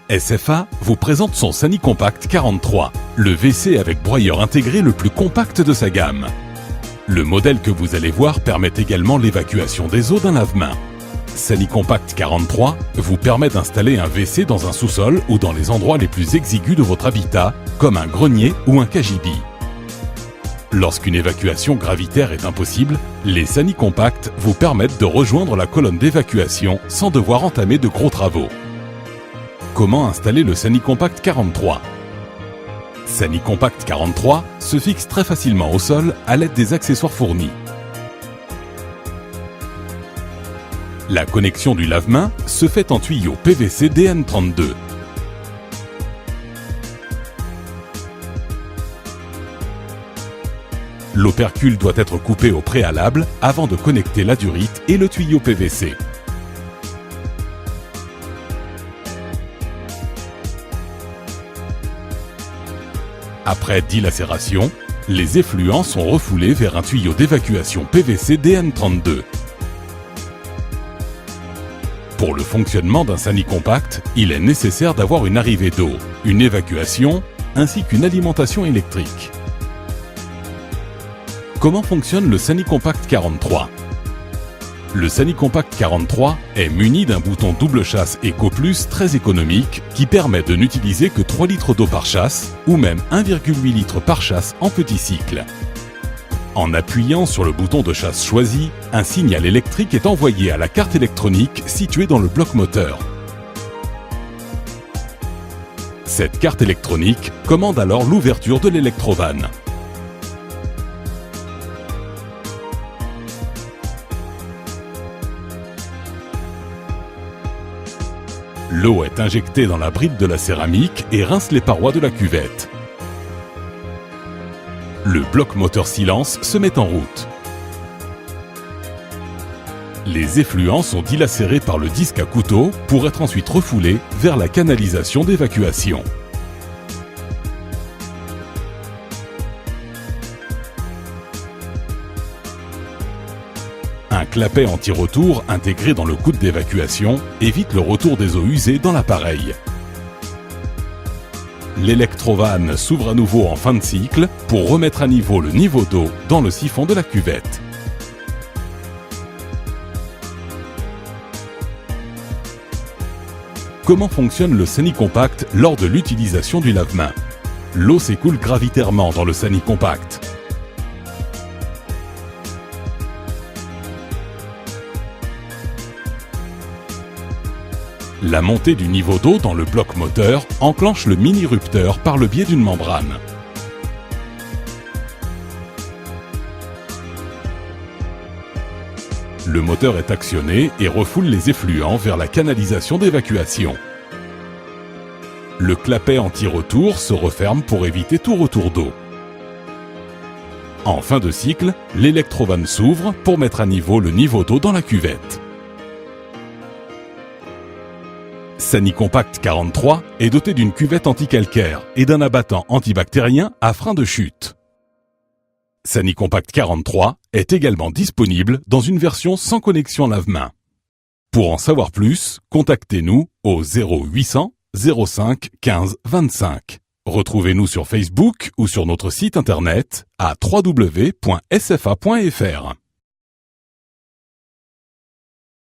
SFA vous présente son Sanicompact 43, le WC avec broyeur intégré le plus compact de sa gamme. Le modèle que vous allez voir permet également l'évacuation des eaux d'un lave-main. Sanicompact 43 vous permet d'installer un WC dans un sous-sol ou dans les endroits les plus exigus de votre habitat, comme un grenier ou un cagibi. Lorsqu'une évacuation gravitaire est impossible, les Sanicompact vous permettent de rejoindre la colonne d'évacuation sans devoir entamer de gros travaux. Comment installer le Sanicompact 43 ? Sanicompact 43 se fixe très facilement au sol à l'aide des accessoires fournis. La connexion du lave-main se fait en tuyau PVC DN32. L'opercule doit être coupé au préalable avant de connecter la durite et le tuyau PVC. Après dilacération, les effluents sont refoulés vers un tuyau d'évacuation PVC DN32. Pour le fonctionnement d'un Sanicompact, il est nécessaire d'avoir une arrivée d'eau, une évacuation ainsi qu'une alimentation électrique. Comment fonctionne le Sanicompact 43 ? Le Sanicompact 43 est muni d'un bouton double chasse Eco Plus très économique qui permet de n'utiliser que 3 litres d'eau par chasse ou même 1,8 litre par chasse en petit cycle. En appuyant sur le bouton de chasse choisi, un signal électrique est envoyé à la carte électronique située dans le bloc moteur. Cette carte électronique commande alors l'ouverture de l'électrovanne. L'eau est injectée dans la bride de la céramique et rince les parois de la cuvette. Le bloc moteur silence se met en route. Les effluents sont dilacérés par le disque à couteau pour être ensuite refoulés vers la canalisation d'évacuation. Un clapet anti-retour intégré dans le coude d'évacuation évite le retour des eaux usées dans l'appareil. L'électrovanne s'ouvre à nouveau en fin de cycle pour remettre à niveau le niveau d'eau dans le siphon de la cuvette. Comment fonctionne le Sanicompact lors de l'utilisation du lave-main ? L'eau s'écoule gravitairement dans le Sanicompact. La montée du niveau d'eau dans le bloc moteur enclenche le mini-rupteur par le biais d'une membrane. Le moteur est actionné et refoule les effluents vers la canalisation d'évacuation. Le clapet anti-retour se referme pour éviter tout retour d'eau. En fin de cycle, l'électrovanne s'ouvre pour mettre à niveau le niveau d'eau dans la cuvette. Sanicompact 43 est doté d'une cuvette anti-calcaire et d'un abattant antibactérien à frein de chute. Sanicompact 43 est également disponible dans une version sans connexion lave-main. Pour en savoir plus, contactez-nous au 0800 05 15 25. Retrouvez-nous sur Facebook ou sur notre site internet à www.sfa.fr.